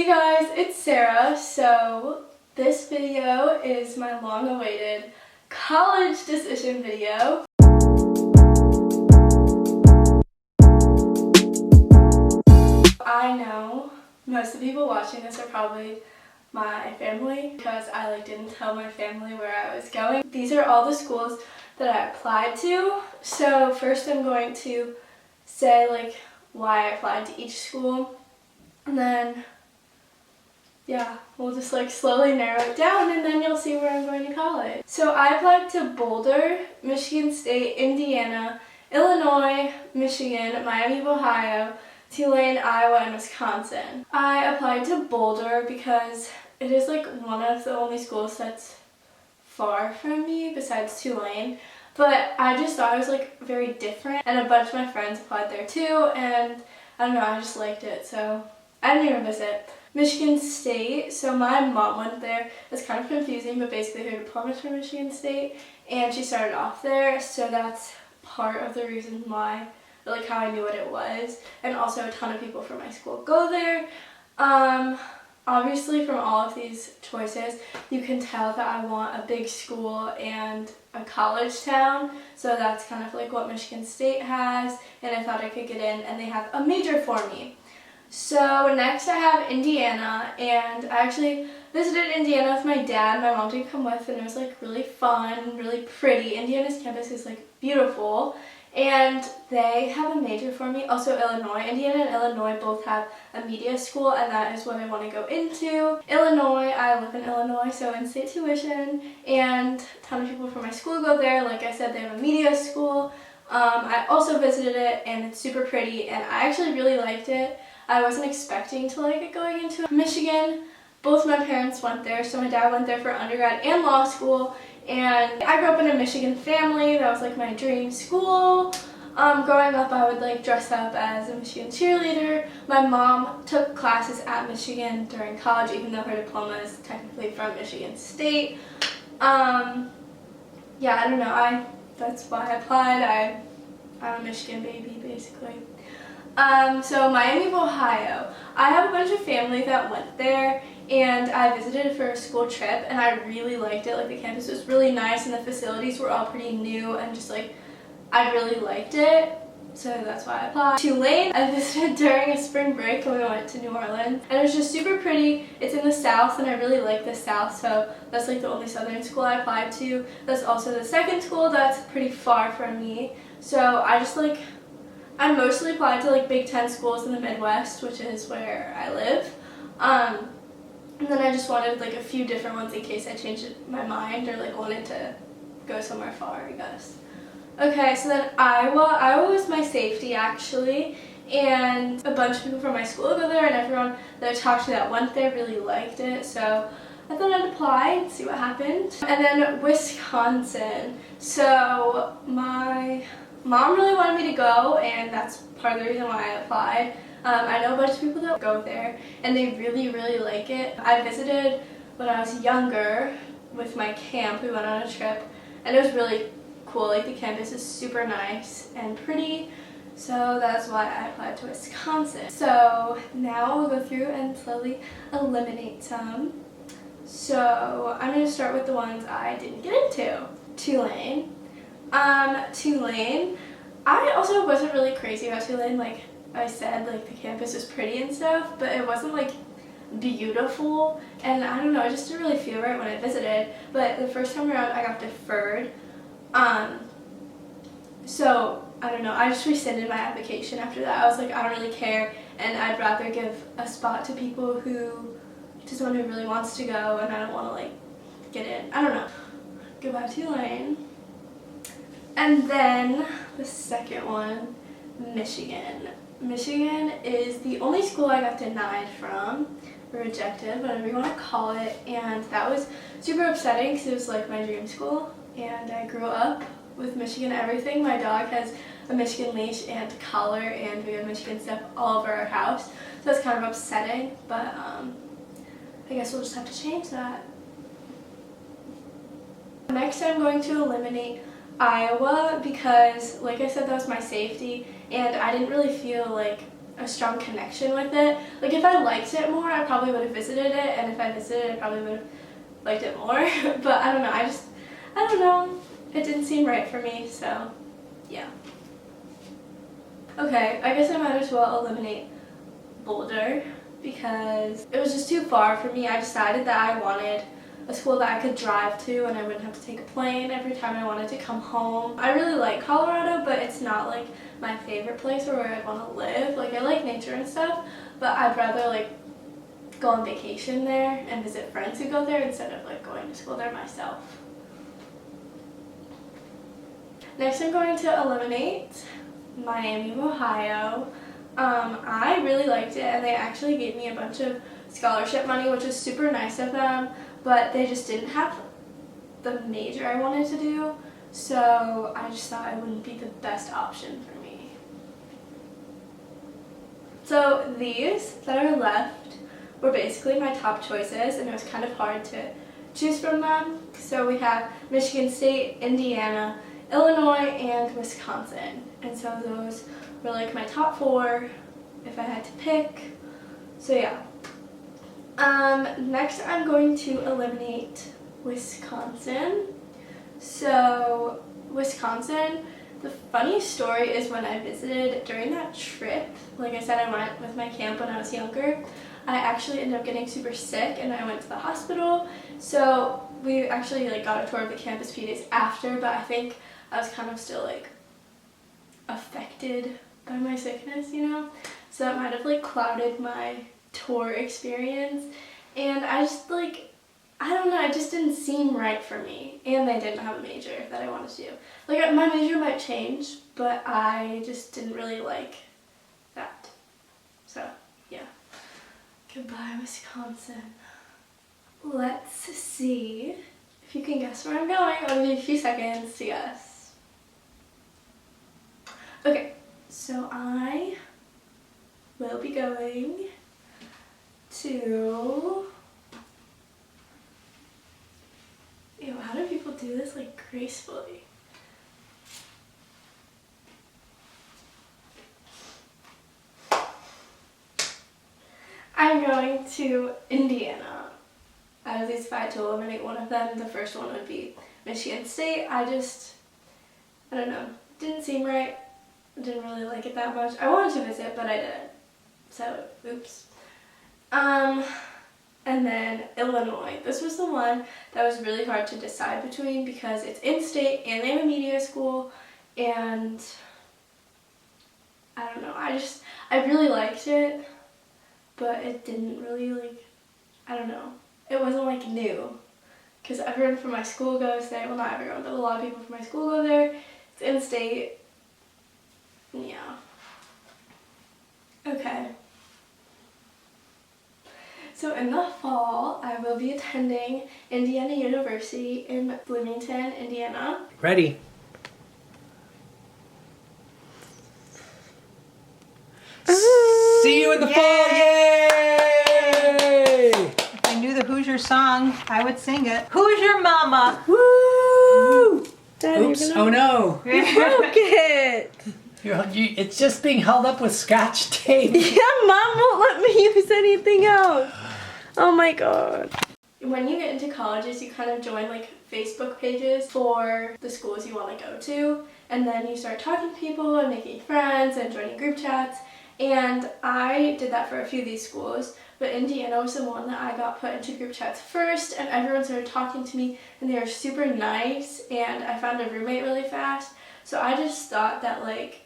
Hey guys, it's Sarah. So this video is my long-awaited college decision video. I know most of the people watching this are probably my family because I didn't tell my family where I was going. These are all the schools that I applied to. So first I'm going to say why I applied to each school, and then we'll just slowly narrow it down, and then you'll see where I'm going to college. So I applied to Boulder, Michigan State, Indiana, Illinois, Michigan, Miami of Ohio, Tulane, Iowa, and Wisconsin. I applied to Boulder because it is one of the only schools that's far from me besides Tulane. But I just thought it was very different, and a bunch of my friends applied there too, and I don't know, I just liked it, so I didn't even visit. Michigan State, so my mom went there. It's kind of confusing, but basically her diploma's from Michigan State, and she started off there, so that's part of the reason why, how I knew what it was. And also a ton of people from my school go there. Obviously from all of these choices, you can tell that I want a big school and a college town, so that's kind of what Michigan State has, and I thought I could get in, and they have a major for me. So next I have Indiana, and I actually visited Indiana with my dad. My mom didn't come with, and it was really fun, really pretty. Indiana's campus is beautiful, and they have a major for me. Also Illinois. Indiana and Illinois both have a media school, and that is what I want to go into. Illinois, I live in Illinois, so in-state tuition, and a ton of people from my school go there. Like I said, they have a media school. I also visited it, and it's super pretty, and I actually really liked it. I wasn't expecting to like it going into Michigan. Both my parents went there, so my dad went there for undergrad and law school, and I grew up in a Michigan family. That was my dream school. Growing up, I would dress up as a Michigan cheerleader. My mom took classes at Michigan during college, even though her diploma is technically from Michigan State. I don't know, that's why I applied. I'm a Michigan baby, basically. So Miami of Ohio. I have a bunch of family that went there, and I visited for a school trip, and I really liked it. The campus was really nice, and the facilities were all pretty new, and just I really liked it. So that's why I applied. Tulane, I visited during a spring break when we went to New Orleans, and it was just super pretty. It's in the South, and I really like the South, so that's the only Southern school I applied to. That's also the second school that's pretty far from me. So I mostly applied to Big Ten schools in the Midwest, which is where I live. And then I just wanted a few different ones in case I changed my mind or wanted to go somewhere far, I guess. Okay, so then Iowa. Iowa was my safety actually, and a bunch of people from my school go there, and everyone that I talked to that went there really liked it, so I thought I'd apply and see what happened. And then Wisconsin. So my mom really wanted me to go, and that's part of the reason why I applied. I know a bunch of people that go there, and they really, really like it. I visited when I was younger with my camp. We went on a trip, and it was really cool. The campus is super nice and pretty, so that's why I applied to Wisconsin. So now we'll go through and slowly eliminate some. So I'm going to start with the ones I didn't get into. Tulane. Tulane, I also wasn't really crazy about Tulane. I said, the campus is pretty and stuff, but it wasn't beautiful, and I don't know, it just didn't really feel right when I visited. But the first time around, I got deferred. So I don't know, I just rescinded my application after that. I was I don't really care, and I'd rather give a spot to people who, to someone who really wants to go, and I don't want to get in. I don't know. Goodbye Tulane. And then the second one, Michigan. Michigan is the only school I got denied from, or rejected, whatever you want to call it, and that was super upsetting because it was my dream school, and I grew up with Michigan everything. My dog has a Michigan leash and collar, and we have Michigan stuff all over our house, so it's kind of upsetting, but I guess we'll just have to change that. Next I'm going to eliminate Iowa because, like I said, that was my safety, and I didn't really feel a strong connection with it. Like if I liked it more, I probably would have visited it, and if I visited it, I probably would have liked it more. But I don't know, I don't know, it didn't seem right for me, so yeah. Okay, I guess I might as well eliminate Boulder because it was just too far for me. I decided that I wanted a school that I could drive to and I wouldn't have to take a plane every time I wanted to come home. I really like Colorado, but it's not like my favorite place or where I want to live. Like I like nature and stuff, but I'd rather like go on vacation there and visit friends who go there instead of like going to school there myself. Next I'm going to eliminate Miami of Ohio. I really liked it, and they actually gave me a bunch of scholarship money, which was super nice of them, but they just didn't have the major I wanted to do, so I just thought it wouldn't be the best option for me. So these that are left were basically my top choices, and it was kind of hard to choose from them. So we have Michigan State, Indiana, Illinois, and Wisconsin, and so those were like my top 4 if I had to pick. So yeah. Next I'm going to eliminate Wisconsin. So Wisconsin, the funny story is when I visited during that trip, like I said, I went with my camp when I was younger, I actually ended up getting super sick and I went to the hospital. So we actually like got a tour of the campus a few days after, but I think I was kind of still like affected by my sickness, you know? So it might have like clouded my tour experience, and I just like, I don't know, it just didn't seem right for me, and they didn't have a major that I wanted to do. Like my major might change, but I just didn't really like that. So yeah. Goodbye, Wisconsin. Let's see if you can guess where I'm going. I'll give you a few seconds to guess. Okay, so I will be going to... Ew, how do people do this like gracefully? I'm going to Indiana. Out of these 5 to eliminate one of them, the first one would be Michigan State. I don't know, didn't seem right. Didn't really like it that much. I wanted to visit, but I didn't. So, oops. And then Illinois. This was the one that was really hard to decide between because it's in-state and they have a media school, and I don't know, I really liked it, but it didn't really like, I don't know, it wasn't like new, because everyone from my school goes there. Well, not everyone, but a lot of people from my school go there. It's in-state. Yeah. Okay. So in the fall, I will be attending Indiana University in Bloomington, Indiana. Ready. See you in the fall! Yay! If I knew the Hoosier song, I would sing it. Hoosier Mama! Woo! Dad, Oops! Oh no! broke it! It's just being held up with Scotch tape. Yeah, Mom won't let me use anything else. Oh my god. When you get into colleges, you kind of join like Facebook pages for the schools you want to go to, and then you start talking to people and making friends and joining group chats. And I did that for a few of these schools, but Indiana was the one that I got put into group chats first, and everyone started talking to me, and they were super nice, and I found a roommate really fast. So I just thought that like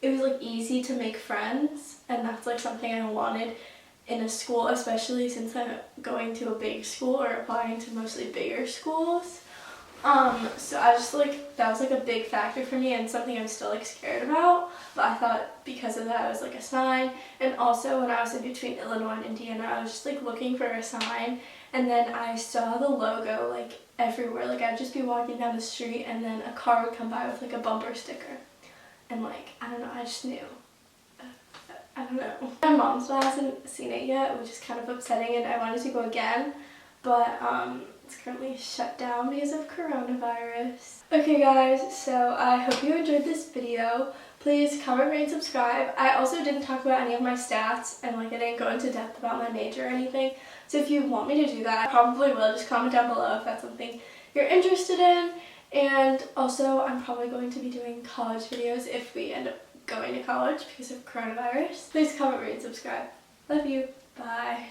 it was like easy to make friends, and that's like something I wanted in a school, especially since I'm going to a big school or applying to mostly bigger schools. So I just like, that was like a big factor for me and something I'm still like scared about, but I thought because of that it was like a sign. And also when I was in between Illinois and Indiana, I was just like looking for a sign, and then I saw the logo like everywhere. Like I'd just be walking down the street and then a car would come by with like a bumper sticker, and like, I don't know, I just knew. I don't know. My mom still hasn't seen it yet, which is kind of upsetting, and I wanted to go again, but it's currently shut down because of coronavirus. Okay guys, so I hope you enjoyed this video. Please comment, rate, and subscribe. I also didn't talk about any of my stats and like I didn't go into depth about my major or anything. So if you want me to do that, I probably will. Just comment down below if that's something you're interested in. And also I'm probably going to be doing college videos if we end up going to college because of coronavirus. Please comment, rate, and subscribe. Love you. Bye.